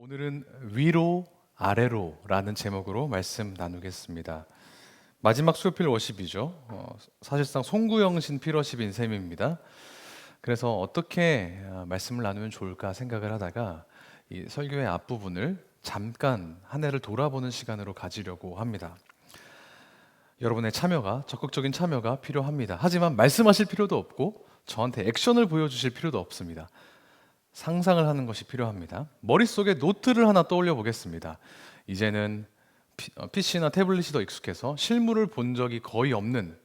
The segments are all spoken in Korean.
오늘은 위로 아래로라는 제목으로 말씀 나누겠습니다. 마지막 수요필 워십이죠. 사실상 송구영신 필워십인 셈입니다. 그래서 어떻게 말씀을 나누면 좋을까 생각을 하다가 이 설교의 앞부분을 잠깐 한 해를 돌아보는 시간으로 가지려고 합니다. 여러분의 참여가, 적극적인 참여가 필요합니다. 하지만 말씀하실 필요도 없고 저한테 액션을 보여주실 필요도 없습니다. 상상을 하는 것이 필요합니다. 머릿속에 노트를 하나 떠올려 보겠습니다. 이제는 PC나 태블릿이 더 익숙해서 실물을 본 적이 거의 없는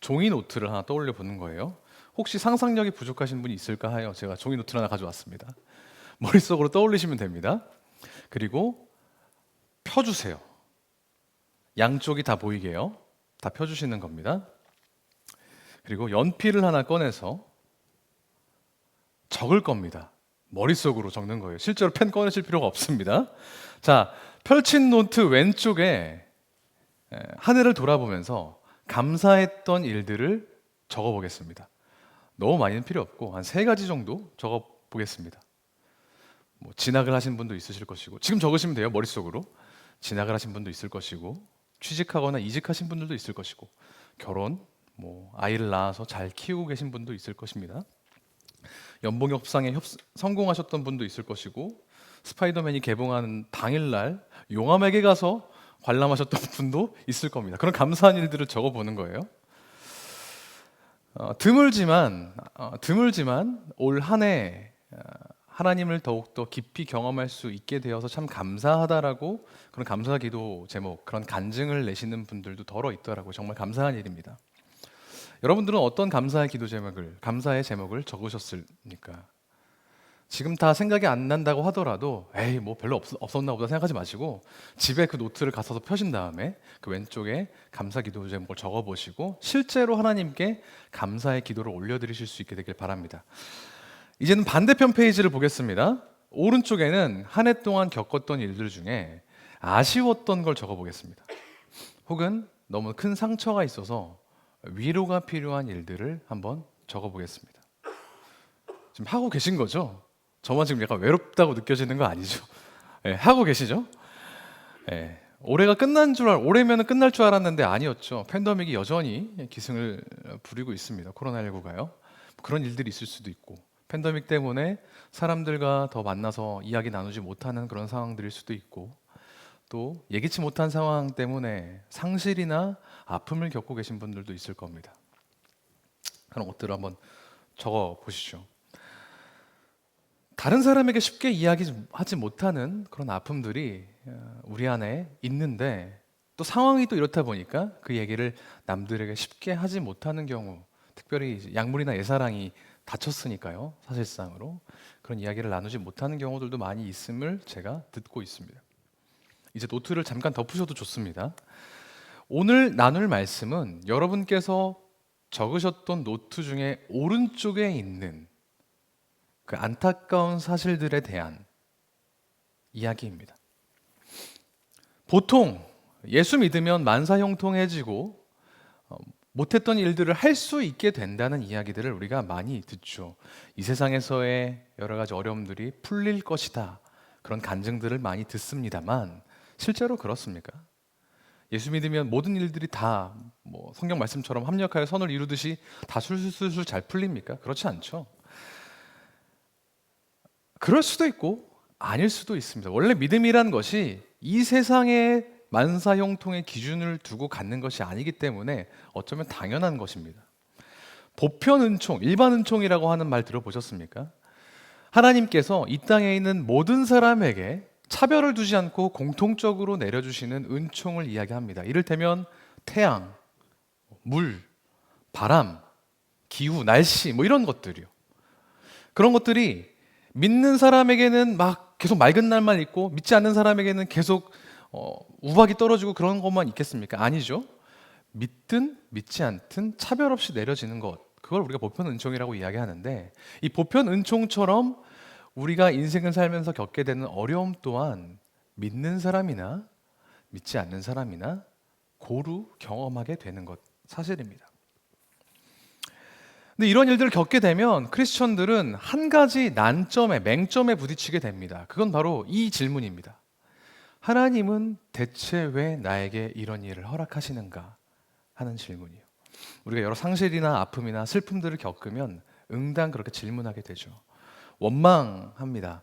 종이 노트를 하나 떠올려 보는 거예요. 혹시 상상력이 부족하신 분이 있을까 하여 제가 종이 노트를 하나 가져왔습니다. 머릿속으로 떠올리시면 됩니다. 그리고 펴주세요. 양쪽이 다 보이게요. 다 펴주시는 겁니다. 그리고 연필을 하나 꺼내서 적을 겁니다. 머릿속으로 적는 거예요. 실제로 펜 꺼내실 필요가 없습니다. 자, 펼친 노트 왼쪽에 한 해를 돌아보면서 감사했던 일들을 적어 보겠습니다. 너무 많이는 필요 없고 한 3가지 정도 적어 보겠습니다. 진학을 하신 분도 있으실 것이고, 지금 적으시면 돼요. 머릿속으로. 진학을 하신 분도 있을 것이고, 취직하거나 이직하신 분들도 있을 것이고, 결혼, 아이를 낳아서 잘 키우고 계신 분도 있을 것입니다. 연봉 협상에 성공하셨던 분도 있을 것이고, 스파이더맨이 개봉하는 당일날 용암에게 가서 관람하셨던 분도 있을 겁니다. 그런 감사한 일들을 적어보는 거예요. 드물지만 올 한 해 하나님을 더욱더 깊이 경험할 수 있게 되어서 참 감사하다라고, 그런 감사 기도 제목, 그런 간증을 내시는 분들도 덜어 있더라고요. 정말 감사한 일입니다. 여러분들은 어떤 감사의 기도 제목을, 감사의 제목을 적으셨습니까? 지금 다 생각이 안 난다고 하더라도 에이 별로 없었나 보다 생각하지 마시고, 집에 그 노트를 가서서 펴신 다음에 그 왼쪽에 감사 기도 제목을 적어보시고 실제로 하나님께 감사의 기도를 올려드리실 수 있게 되길 바랍니다. 이제는 반대편 페이지를 보겠습니다. 오른쪽에는 한 해 동안 겪었던 일들 중에 아쉬웠던 걸 적어보겠습니다. 혹은 너무 큰 상처가 있어서 위로가 필요한 일들을 한번 적어보겠습니다. 지금 하고 계신 거죠? 저만 지금 약간 외롭다고 느껴지는 거 아니죠? 하고 계시죠? 올해가 올해면 끝날 줄 알았는데 아니었죠. 팬데믹이 여전히 기승을 부리고 있습니다. 코로나19가요. 그런 일들이 있을 수도 있고, 팬데믹 때문에 사람들과 더 만나서 이야기 나누지 못하는 그런 상황들일 수도 있고, 또 예기치 못한 상황 때문에 상실이나 아픔을 겪고 계신 분들도 있을 겁니다. 그런 것들을 한번 적어 보시죠. 다른 사람에게 쉽게 이야기하지 못하는 그런 아픔들이 우리 안에 있는데, 또 상황이 또 이렇다 보니까 그 얘기를 남들에게 쉽게 하지 못하는 경우, 특별히 약물이나 예사랑이 다쳤으니까요, 사실상으로 그런 이야기를 나누지 못하는 경우들도 많이 있음을 제가 듣고 있습니다. 이제 노트를 잠깐 덮으셔도 좋습니다. 오늘 나눌 말씀은 여러분께서 적으셨던 노트 중에 오른쪽에 있는 그 안타까운 사실들에 대한 이야기입니다. 보통 예수 믿으면 만사형통해지고 못했던 일들을 할 수 있게 된다는 이야기들을 우리가 많이 듣죠. 이 세상에서의 여러 가지 어려움들이 풀릴 것이다, 그런 간증들을 많이 듣습니다만, 실제로 그렇습니까? 예수 믿으면 모든 일들이 다 성경 말씀처럼 합력하여 선을 이루듯이 다 술술술 잘 풀립니까? 그렇지 않죠. 그럴 수도 있고 아닐 수도 있습니다. 원래 믿음이란 것이 이 세상의 만사형통의 기준을 두고 갖는 것이 아니기 때문에 어쩌면 당연한 것입니다. 보편 은총, 일반 은총이라고 하는 말 들어보셨습니까? 하나님께서 이 땅에 있는 모든 사람에게 차별을 두지 않고 공통적으로 내려주시는 은총을 이야기합니다. 이를테면 태양, 물, 바람, 기후, 날씨 이런 것들이요. 그런 것들이 믿는 사람에게는 막 계속 맑은 날만 있고, 믿지 않는 사람에게는 계속 우박이 떨어지고 그런 것만 있겠습니까? 아니죠. 믿든 믿지 않든 차별 없이 내려지는 것, 그걸 우리가 보편 은총이라고 이야기하는데, 이 보편 은총처럼 우리가 인생을 살면서 겪게 되는 어려움 또한 믿는 사람이나 믿지 않는 사람이나 고루 경험하게 되는 것, 사실입니다. 근데 이런 일들을 겪게 되면 크리스천들은 한 가지 난점에, 맹점에 부딪히게 됩니다. 그건 바로 이 질문입니다. 하나님은 대체 왜 나에게 이런 일을 허락하시는가 하는 질문이요. 우리가 여러 상실이나 아픔이나 슬픔들을 겪으면 응당 그렇게 질문하게 되죠. 원망합니다.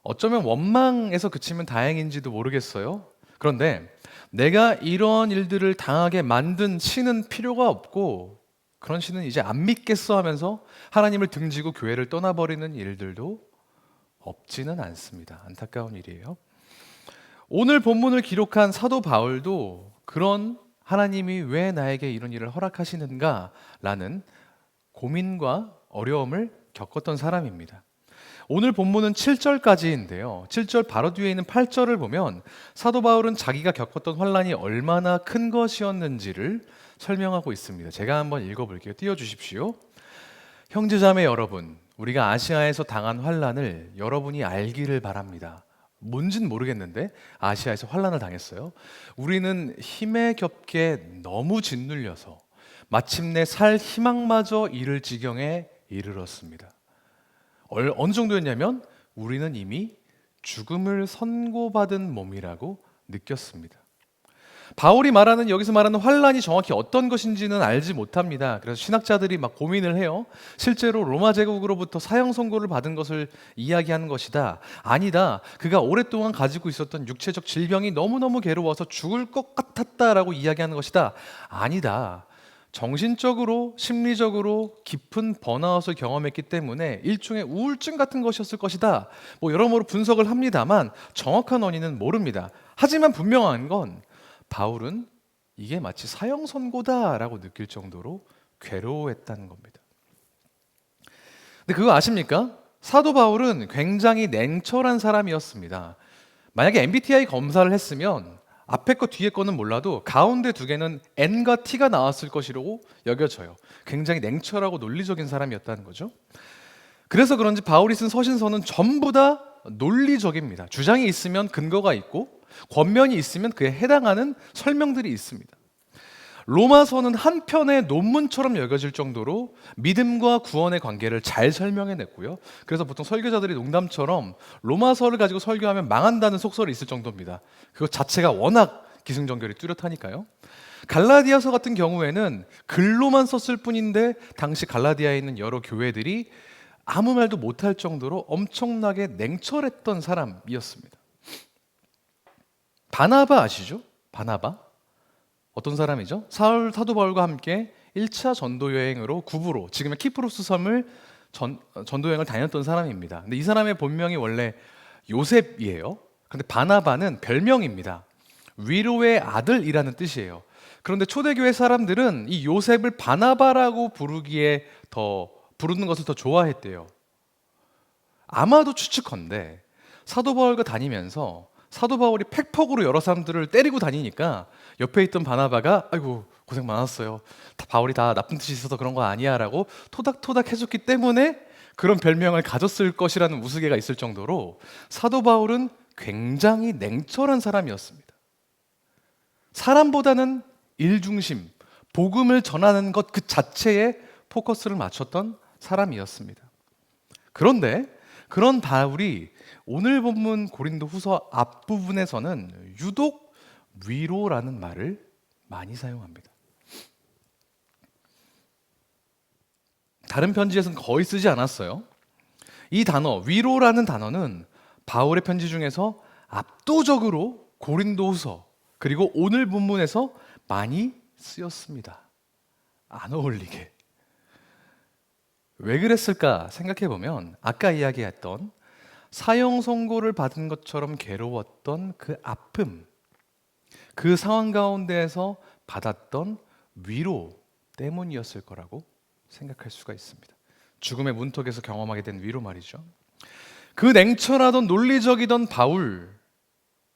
어쩌면 원망에서 그치면 다행인지도 모르겠어요. 그런데 내가 이런 일들을 당하게 만든 신은 필요가 없고 그런 신은 이제 안 믿겠어 하면서 하나님을 등지고 교회를 떠나버리는 일들도 없지는 않습니다. 안타까운 일이에요. 오늘 본문을 기록한 사도 바울도 그런 하나님이 왜 나에게 이런 일을 허락하시는가 라는 고민과 어려움을 겪었던 사람입니다. 오늘 본문은 7절까지인데요. 7절 바로 뒤에 있는 8절을 보면 사도 바울은 자기가 겪었던 환난이 얼마나 큰 것이었는지를 설명하고 있습니다. 제가 한번 읽어볼게요. 띄워주십시오. 형제자매 여러분, 우리가 아시아에서 당한 환난을 여러분이 알기를 바랍니다. 뭔진 모르겠는데 아시아에서 환난을 당했어요. 우리는 힘에 겹게 너무 짓눌려서 마침내 살 희망마저 잃을 지경에 이르렀습니다. 어느 정도였냐면 우리는 이미 죽음을 선고받은 몸이라고 느꼈습니다. 바울이 말하는 여기서 말하는 환란이 정확히 어떤 것인지는 알지 못합니다. 그래서 신학자들이 막 고민을 해요. 실제로 로마 제국으로부터 사형 선고를 받은 것을 이야기하는 것이다. 아니다. 그가 오랫동안 가지고 있었던 육체적 질병이 너무너무 괴로워서 죽을 것 같았다라고 이야기하는 것이다. 아니다. 정신적으로 심리적으로 깊은 번아웃을 경험했기 때문에 일종의 우울증 같은 것이었을 것이다. 여러모로 분석을 합니다만 정확한 원인은 모릅니다. 하지만 분명한 건 바울은 이게 마치 사형 선고다라고 느낄 정도로 괴로워했다는 겁니다. 근데 그거 아십니까? 사도 바울은 굉장히 냉철한 사람이었습니다. 만약에 MBTI 검사를 했으면 앞에 거 뒤에 거는 몰라도 가운데 두 개는 N과 T가 나왔을 것이라고 여겨져요. 굉장히 냉철하고 논리적인 사람이었다는 거죠. 그래서 그런지 바울이 쓴 서신서는 전부 다 논리적입니다. 주장이 있으면 근거가 있고 권면이 있으면 그에 해당하는 설명들이 있습니다. 로마서는 한 편의 논문처럼 여겨질 정도로 믿음과 구원의 관계를 잘 설명해냈고요. 그래서 보통 설교자들이 농담처럼 로마서를 가지고 설교하면 망한다는 속설이 있을 정도입니다. 그것 자체가 워낙 기승전결이 뚜렷하니까요. 갈라디아서 같은 경우에는 글로만 썼을 뿐인데 당시 갈라디아에 있는 여러 교회들이 아무 말도 못할 정도로 엄청나게 냉철했던 사람이었습니다. 바나바 아시죠? 바나바? 어떤 사람이죠? 사도 바울과 함께 1차 전도 여행으로 구브로, 지금의 키프로스 섬을 전도 여행을 다녔던 사람입니다. 근데 이 사람의 본명이 원래 요셉이에요. 그런데 바나바는 별명입니다. 위로의 아들이라는 뜻이에요. 그런데 초대교회 사람들은 이 요셉을 바나바라고 부르는 것을 더 좋아했대요. 아마도 추측컨대 사도 바울과 다니면서 사도 바울이 팩폭으로 여러 사람들을 때리고 다니니까 옆에 있던 바나바가 아이고 고생 많았어요. 바울이 다 나쁜 뜻이 있어서 그런 거 아니야 라고 토닥토닥 해줬기 때문에 그런 별명을 가졌을 것이라는 우스개가 있을 정도로 사도 바울은 굉장히 냉철한 사람이었습니다. 사람보다는 일중심, 복음을 전하는 것 그 자체에 포커스를 맞췄던 사람이었습니다. 그런데 그런 바울이 오늘 본문 고린도후서 앞부분에서는 유독 위로라는 말을 많이 사용합니다. 다른 편지에서는 거의 쓰지 않았어요. 이 단어, 위로라는 단어는 바울의 편지 중에서 압도적으로 고린도후서 그리고 오늘 본문에서 많이 쓰였습니다. 안 어울리게. 왜 그랬을까 생각해 보면 아까 이야기했던 사형 선고를 받은 것처럼 괴로웠던 그 아픔, 그 상황 가운데에서 받았던 위로 때문이었을 거라고 생각할 수가 있습니다. 죽음의 문턱에서 경험하게 된 위로 말이죠. 그 냉철하던 논리적이던 바울,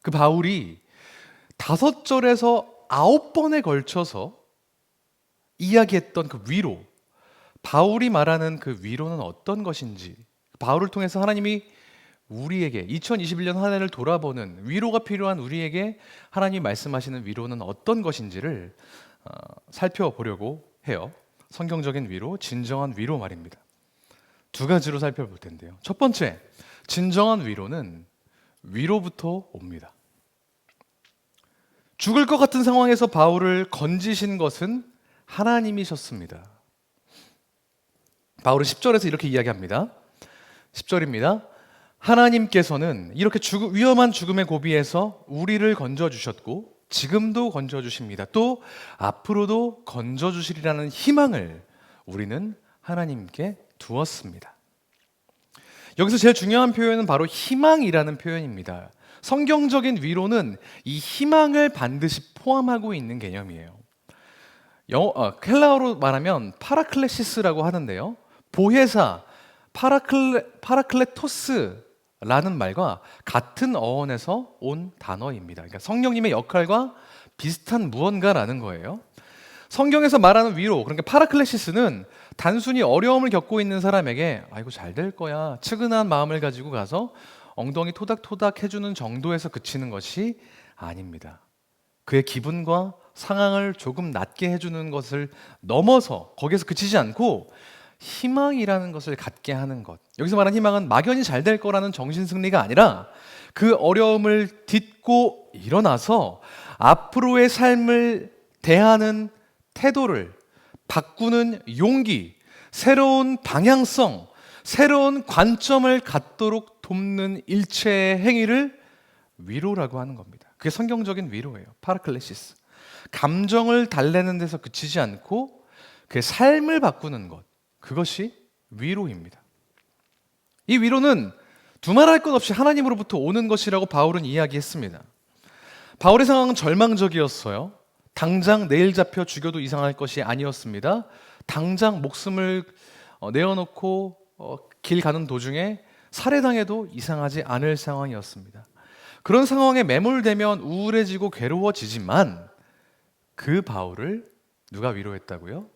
그 바울이 5절에서 9번에 걸쳐서 이야기했던 그 위로, 바울이 말하는 그 위로는 어떤 것인지, 바울을 통해서 하나님이 우리에게 2021년 한 해를 돌아보는 위로가 필요한 우리에게 하나님이 말씀하시는 위로는 어떤 것인지를 살펴보려고 해요. 성경적인 위로, 진정한 위로 말입니다. 두 가지로 살펴볼 텐데요. 첫 번째, 진정한 위로는 위로부터 옵니다. 죽을 것 같은 상황에서 바울을 건지신 것은 하나님이셨습니다. 바울은 10절에서 이렇게 이야기합니다. 10절입니다. 하나님께서는 이렇게 위험한 죽음의 고비에서 우리를 건져주셨고 지금도 건져주십니다. 또 앞으로도 건져주시리라는 희망을 우리는 하나님께 두었습니다. 여기서 제일 중요한 표현은 바로 희망이라는 표현입니다. 성경적인 위로는 이 희망을 반드시 포함하고 있는 개념이에요. 헬라어로 말하면 파라클레시스라고 하는데요. 보혜사, 파라클레토스라는 말과 같은 어원에서 온 단어입니다. 그러니까 성령님의 역할과 비슷한 무언가라는 거예요. 성경에서 말하는 위로, 그러니까 파라클레시스는 단순히 어려움을 겪고 있는 사람에게 아이고 잘 될 거야 측은한 마음을 가지고 가서 엉덩이 토닥토닥 해주는 정도에서 그치는 것이 아닙니다. 그의 기분과 상황을 조금 낮게 해주는 것을 넘어서 거기에서 그치지 않고 희망이라는 것을 갖게 하는 것. 여기서 말하는 희망은 막연히 잘 될 거라는 정신승리가 아니라 그 어려움을 딛고 일어나서 앞으로의 삶을 대하는 태도를 바꾸는 용기, 새로운 방향성, 새로운 관점을 갖도록 돕는 일체의 행위를 위로라고 하는 겁니다. 그게 성경적인 위로예요. 파라클레시스. 감정을 달래는 데서 그치지 않고 그의 삶을 바꾸는 것. 그것이 위로입니다. 이 위로는 두말할 것 없이 하나님으로부터 오는 것이라고 바울은 이야기했습니다. 바울의 상황은 절망적이었어요. 당장 내일 잡혀 죽여도 이상할 것이 아니었습니다. 당장 목숨을 내어놓고 길 가는 도중에 살해당해도 이상하지 않을 상황이었습니다. 그런 상황에 매몰되면 우울해지고 괴로워지지만 그 바울을 누가 위로했다고요?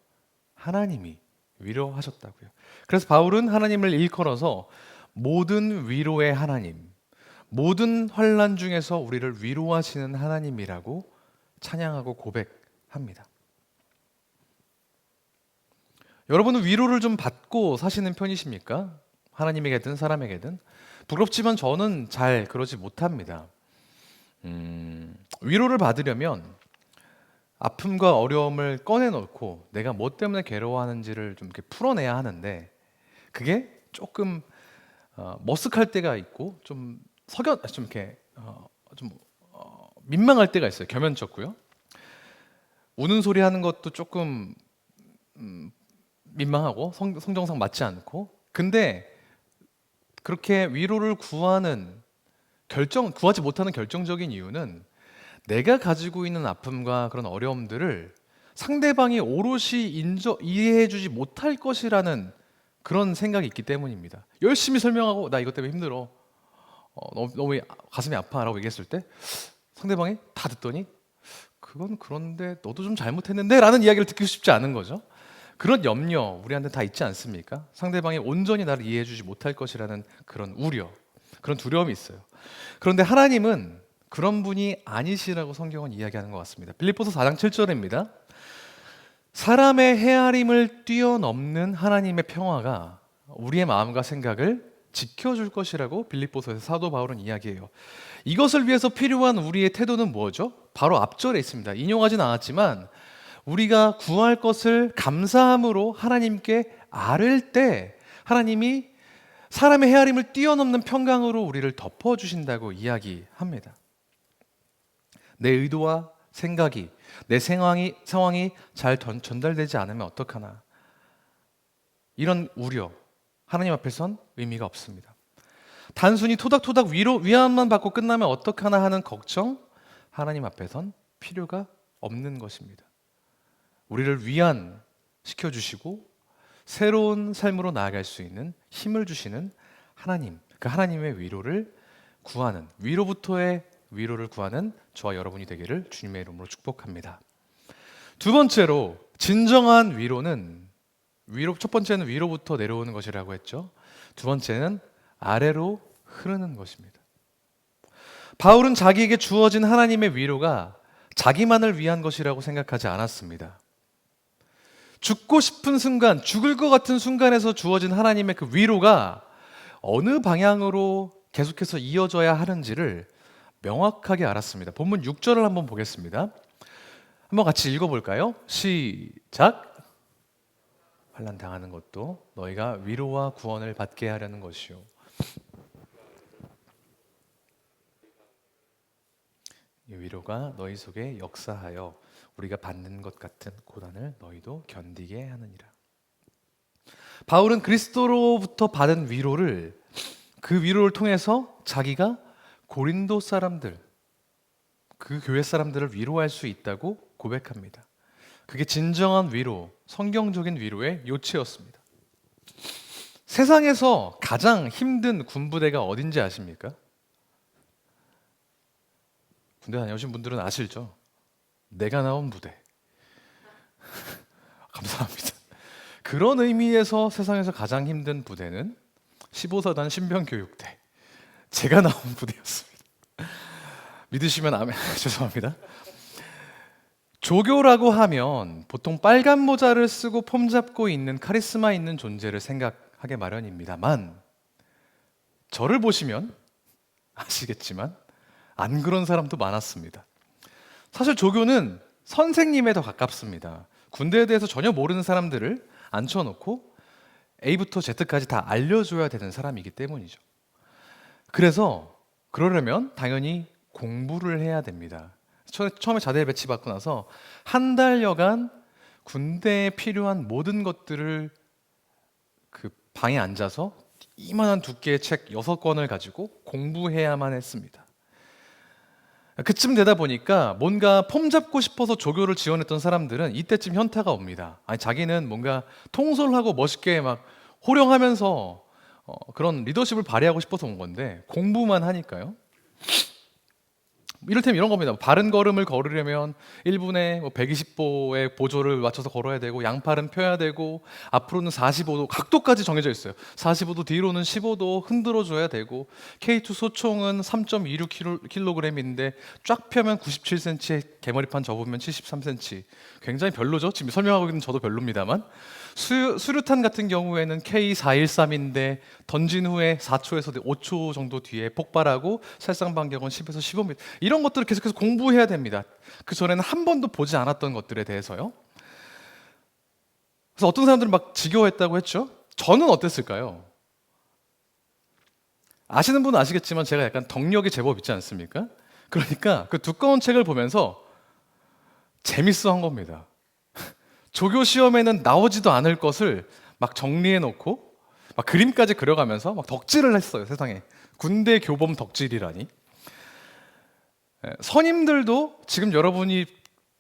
하나님이 위로하셨다고요. 그래서 바울은 하나님을 일컬어서 모든 위로의 하나님, 모든 환난 중에서 우리를 위로하시는 하나님이라고 찬양하고 고백합니다. 여러분은 위로를 좀 받고 사시는 편이십니까? 하나님에게든 사람에게든. 부럽지만 저는 잘 그러지 못합니다. 위로를 받으려면 아픔과 어려움을 꺼내놓고 내가 뭐 때문에 괴로워하는지를 좀 이렇게 풀어내야 하는데 그게 조금 머쓱할 때가 있고 좀 이렇게 민망할 때가 있어요. 겸연쩍고요. 우는 소리 하는 것도 조금 민망하고 성정상 맞지 않고. 근데 그렇게 위로를 구하지 못하는 결정적인 이유는 내가 가지고 있는 아픔과 그런 어려움들을 상대방이 오롯이 이해해주지 못할 것이라는 그런 생각이 있기 때문입니다. 열심히 설명하고 나 이것 때문에 힘들어, 너무 가슴이 아파라고 얘기했을 때 상대방이 다 듣더니 그건 그런데 너도 좀 잘못했는데 라는 이야기를 듣고 싶지 않은 거죠. 그런 염려 우리한테 다 있지 않습니까? 상대방이 온전히 나를 이해해주지 못할 것이라는 그런 우려, 그런 두려움이 있어요. 그런데 하나님은 그런 분이 아니시라고 성경은 이야기하는 것 같습니다. 빌립보서 4장 7절입니다. 사람의 헤아림을 뛰어넘는 하나님의 평화가 우리의 마음과 생각을 지켜줄 것이라고 빌립보서에서 사도 바울은 이야기해요. 이것을 위해서 필요한 우리의 태도는 뭐죠? 바로 앞절에 있습니다. 인용하진 않았지만 우리가 구할 것을 감사함으로 하나님께 아뢰을 때 하나님이 사람의 헤아림을 뛰어넘는 평강으로 우리를 덮어주신다고 이야기합니다. 내 의도와 생각이, 내 상황이 잘 전달되지 않으면 어떡하나, 이런 우려, 하나님 앞에선 의미가 없습니다. 단순히 토닥토닥 위안만 받고 끝나면 어떡하나 하는 걱정, 하나님 앞에선 필요가 없는 것입니다. 우리를 위안시켜 주시고 새로운 삶으로 나아갈 수 있는 힘을 주시는 하나님, 그 하나님의 위로를 구하는, 위로부터의 위로를 구하는 저와 여러분이 되기를 주님의 이름으로 축복합니다. 두 번째로, 진정한 위로는 첫 번째는 위로부터 내려오는 것이라고 했죠. 두 번째는 아래로 흐르는 것입니다. 바울은 자기에게 주어진 하나님의 위로가 자기만을 위한 것이라고 생각하지 않았습니다. 죽고 싶은 순간, 죽을 것 같은 순간에서 주어진 하나님의 그 위로가 어느 방향으로 계속해서 이어져야 하는지를 명확하게 알았습니다. 본문 6절을 한번 보겠습니다. 한번 같이 읽어볼까요? 시작. 환난 당하는 것도 너희가 위로와 구원을 받게 하려는 것이요. 이 위로가 너희 속에 역사하여 우리가 받는 것 같은 고난을 너희도 견디게 하느니라. 바울은 그리스도로부터 받은 위로를, 그 위로를 통해서 자기가 고린도 사람들, 그 교회 사람들을 위로할 수 있다고 고백합니다. 그게 진정한 위로, 성경적인 위로의 요체였습니다. 세상에서 가장 힘든 군부대가 어딘지 아십니까? 군대 다녀오신 분들은 아실죠? 내가 나온 부대. 감사합니다. 그런 의미에서 세상에서 가장 힘든 부대는 15사단 신병교육대, 제가 나온 부대였습니다. 믿으시면 아멘. 죄송합니다. 조교라고 하면 보통 빨간 모자를 쓰고 폼 잡고 있는 카리스마 있는 존재를 생각하게 마련입니다만, 저를 보시면 아시겠지만 안 그런 사람도 많았습니다. 사실 조교는 선생님에 더 가깝습니다. 군대에 대해서 전혀 모르는 사람들을 앉혀놓고 A부터 Z까지 다 알려줘야 되는 사람이기 때문이죠. 그래서 그러려면 당연히 공부를 해야 됩니다. 처음에 자대 배치받고 나서 한 달여간 군대에 필요한 모든 것들을 그 방에 앉아서 이만한 두께의 책 6권을 가지고 공부해야만 했습니다. 그쯤 되다 보니까 뭔가 폼 잡고 싶어서 조교를 지원했던 사람들은 이때쯤 현타가 옵니다. 아니, 자기는 뭔가 통솔하고 멋있게 막 호령하면서 그런 리더십을 발휘하고 싶어서 온 건데 공부만 하니까요. 이를테면 이런 겁니다. 바른 걸음을 걸으려면 1분에 120보의 보조를 맞춰서 걸어야 되고, 양팔은 펴야 되고, 앞으로는 45도, 각도까지 정해져 있어요. 45도, 뒤로는 15도 흔들어줘야 되고, K2 소총은 3.26kg인데 쫙 펴면 97cm에 개머리판 접으면 73cm. 굉장히 별로죠? 지금 설명하고 있는 저도 별로입니다만, 수류탄 같은 경우에는 K413인데 던진 후에 4초에서 5초 정도 뒤에 폭발하고 살상 반경은 10에서 15m. 이런 것들을 계속해서 공부해야 됩니다. 그 전에는 한 번도 보지 않았던 것들에 대해서요. 그래서 어떤 사람들은 막 지겨워했다고 했죠. 저는 어땠을까요? 아시는 분은 아시겠지만 제가 약간 덕력이 제법 있지 않습니까? 그러니까 그 두꺼운 책을 보면서 재밌어 한 겁니다. 조교 시험에는 나오지도 않을 것을 막 정리해 놓고 막 그림까지 그려가면서 막 덕질을 했어요. 세상에. 군대 교범 덕질이라니. 선임들도 지금 여러분이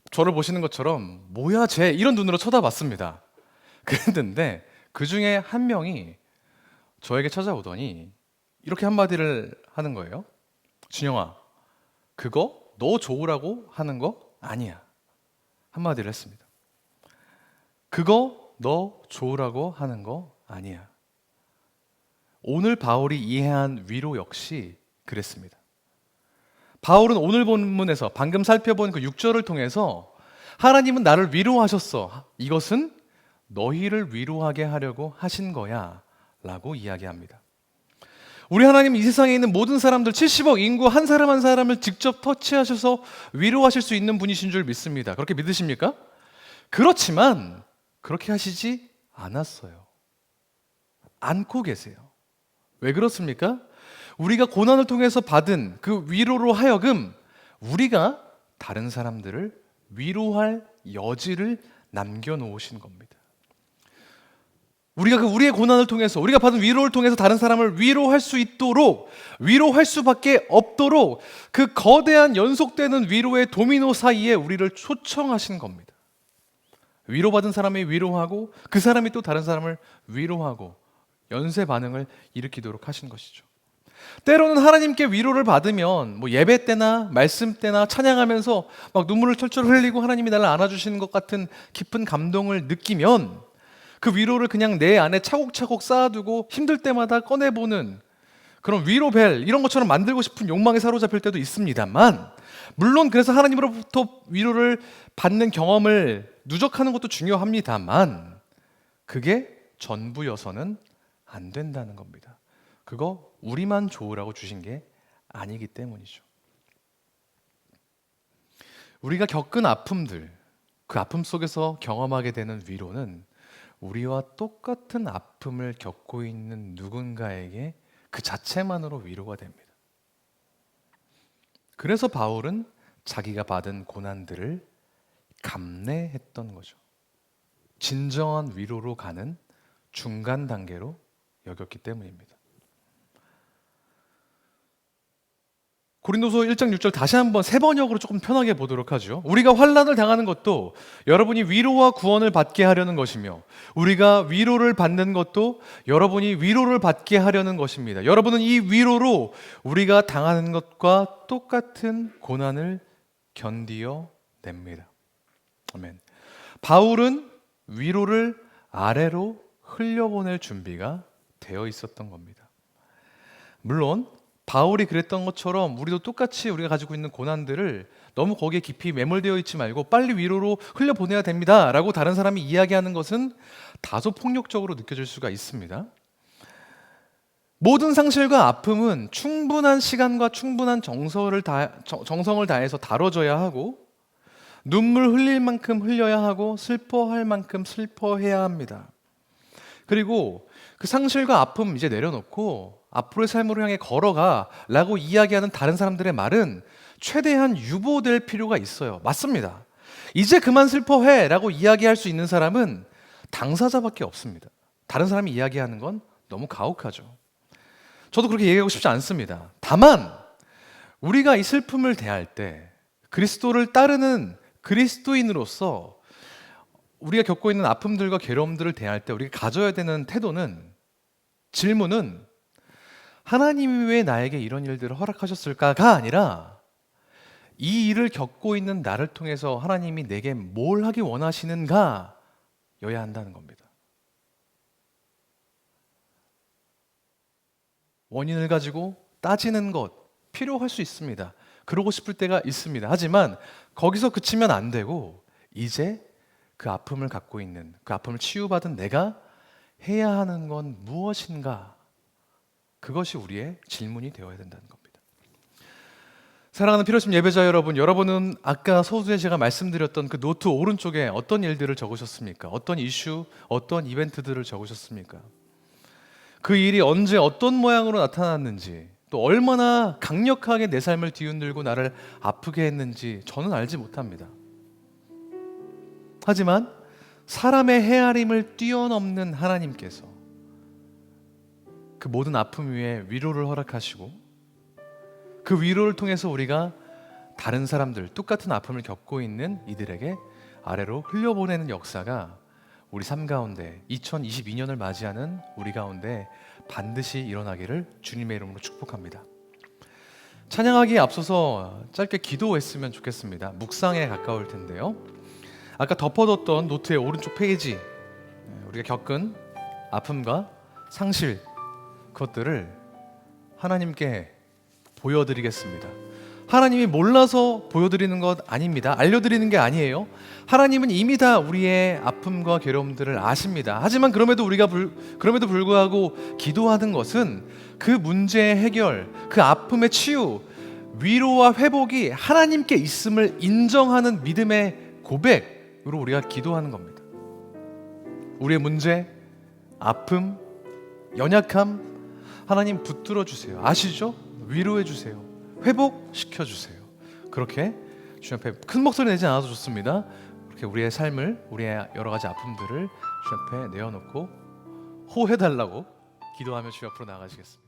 저를 보시는 것처럼 뭐야 쟤, 이런 눈으로 쳐다봤습니다. 그랬는데 그 중에 한 명이 저에게 찾아오더니 이렇게 한마디를 하는 거예요. 준영아, 그거 너 좋으라고 하는 거 아니야. 한마디를 했습니다. 그거 너 좋으라고 하는 거 아니야. 오늘 바울이 이해한 위로 역시 그랬습니다. 바울은 오늘 본문에서 방금 살펴본 그 6절을 통해서 하나님은 나를 위로하셨어. 이것은 너희를 위로하게 하려고 하신 거야 라고 이야기합니다. 우리 하나님은 이 세상에 있는 모든 사람들 70억 인구 한 사람 한 사람을 직접 터치하셔서 위로하실 수 있는 분이신 줄 믿습니다. 그렇게 믿으십니까? 그렇지만 그렇게 하시지 않았어요. 않고 계세요. 왜 그렇습니까? 우리가 고난을 통해서 받은 그 위로로 하여금 우리가 다른 사람들을 위로할 여지를 남겨놓으신 겁니다. 우리가 우리의 고난을 통해서, 우리가 받은 위로를 통해서 다른 사람을 위로할 수 있도록, 위로할 수밖에 없도록 그 거대한 연속되는 위로의 도미노 사이에 우리를 초청하신 겁니다. 위로받은 사람이 위로하고 그 사람이 또 다른 사람을 위로하고 연쇄 반응을 일으키도록 하신 것이죠. 때로는 하나님께 위로를 받으면 예배 때나 말씀 때나 찬양하면서 막 눈물을 철철 흘리고 하나님이 나를 안아주시는 것 같은 깊은 감동을 느끼면 그 위로를 그냥 내 안에 차곡차곡 쌓아두고 힘들 때마다 꺼내보는 그런 위로벨 이런 것처럼 만들고 싶은 욕망에 사로잡힐 때도 있습니다만, 물론 그래서 하나님으로부터 위로를 받는 경험을 누적하는 것도 중요합니다만 그게 전부여서는 안 된다는 겁니다. 그거 우리만 좋으라고 주신 게 아니기 때문이죠. 우리가 겪은 아픔들, 그 아픔 속에서 경험하게 되는 위로는 우리와 똑같은 아픔을 겪고 있는 누군가에게 그 자체만으로 위로가 됩니다. 그래서 바울은 자기가 받은 고난들을 감내했던 거죠. 진정한 위로로 가는 중간 단계로 여겼기 때문입니다. 고린도서 1장 6절 다시 한번 세 번역으로 조금 편하게 보도록 하죠. 우리가 환난을 당하는 것도 여러분이 위로와 구원을 받게 하려는 것이며, 우리가 위로를 받는 것도 여러분이 위로를 받게 하려는 것입니다. 여러분은 이 위로로 우리가 당하는 것과 똑같은 고난을 견디어 냅니다. 아멘. 바울은 위로를 아래로 흘려보낼 준비가 되어 있었던 겁니다. 물론 바울이 그랬던 것처럼 우리도 똑같이 우리가 가지고 있는 고난들을 너무 거기에 깊이 매몰되어 있지 말고 빨리 위로로 흘려보내야 됩니다 라고 다른 사람이 이야기하는 것은 다소 폭력적으로 느껴질 수가 있습니다. 모든 상실과 아픔은 충분한 시간과 충분한 정성을 다해서 다뤄져야 하고, 눈물 흘릴 만큼 흘려야 하고, 슬퍼할 만큼 슬퍼해야 합니다. 그리고 그 상실과 아픔 이제 내려놓고 앞으로의 삶으로 향해 걸어가 라고 이야기하는 다른 사람들의 말은 최대한 유보될 필요가 있어요. 맞습니다. 이제 그만 슬퍼해 라고 이야기할 수 있는 사람은 당사자밖에 없습니다. 다른 사람이 이야기하는 건 너무 가혹하죠. 저도 그렇게 얘기하고 싶지 않습니다. 다만 우리가 이 슬픔을 대할 때 그리스도를 따르는 그리스도인으로서 우리가 겪고 있는 아픔들과 괴로움들을 대할 때 우리가 가져야 되는 태도는, 질문은 하나님이 왜 나에게 이런 일들을 허락하셨을까가 아니라 이 일을 겪고 있는 나를 통해서 하나님이 내게 뭘 하기 원하시는가 여야 한다는 겁니다. 원인을 가지고 따지는 것 필요할 수 있습니다. 그러고 싶을 때가 있습니다. 하지만 거기서 그치면 안 되고 이제 그 아픔을 갖고 있는, 그 아픔을 치유받은 내가 해야 하는 건 무엇인가? 그것이 우리의 질문이 되어야 된다는 겁니다. 사랑하는 필요심 예배자 여러분, 여러분은 아까 서두에 제가 말씀드렸던 그 노트 오른쪽에 어떤 일들을 적으셨습니까? 어떤 이슈, 어떤 이벤트들을 적으셨습니까? 그 일이 언제 어떤 모양으로 나타났는지, 또 얼마나 강력하게 내 삶을 뒤흔들고 나를 아프게 했는지 저는 알지 못합니다. 하지만 사람의 헤아림을 뛰어넘는 하나님께서 그 모든 아픔 위에 위로를 허락하시고, 그 위로를 통해서 우리가 다른 사람들, 똑같은 아픔을 겪고 있는 이들에게 아래로 흘려보내는 역사가 우리 삶 가운데 2022년을 맞이하는 우리 가운데 반드시 일어나기를 주님의 이름으로 축복합니다. 찬양하기에 앞서서 짧게 기도했으면 좋겠습니다. 묵상에 가까울 텐데요. 아까 덮어뒀던 노트의 오른쪽 페이지, 우리가 겪은 아픔과 상실, 그것들을 하나님께 보여드리겠습니다. 하나님이 몰라서 보여드리는 것 아닙니다. 알려드리는 게 아니에요. 하나님은 이미 다 우리의 아픔과 괴로움들을 아십니다. 하지만 그럼에도 불구하고 기도하는 것은 그 문제의 해결, 그 아픔의 치유, 위로와 회복이 하나님께 있음을 인정하는 믿음의 고백으로 우리가 기도하는 겁니다. 우리의 문제, 아픔, 연약함, 하나님 붙들어 주세요. 아시죠? 위로해 주세요. 회복시켜 주세요. 그렇게 주님 앞에 큰 목소리 내지 않아도 좋습니다. 그렇게 우리의 삶을, 우리의 여러 가지 아픔들을 주님 앞에 내어놓고 호해달라고 기도하며 주님 앞으로 나아가시겠습니다.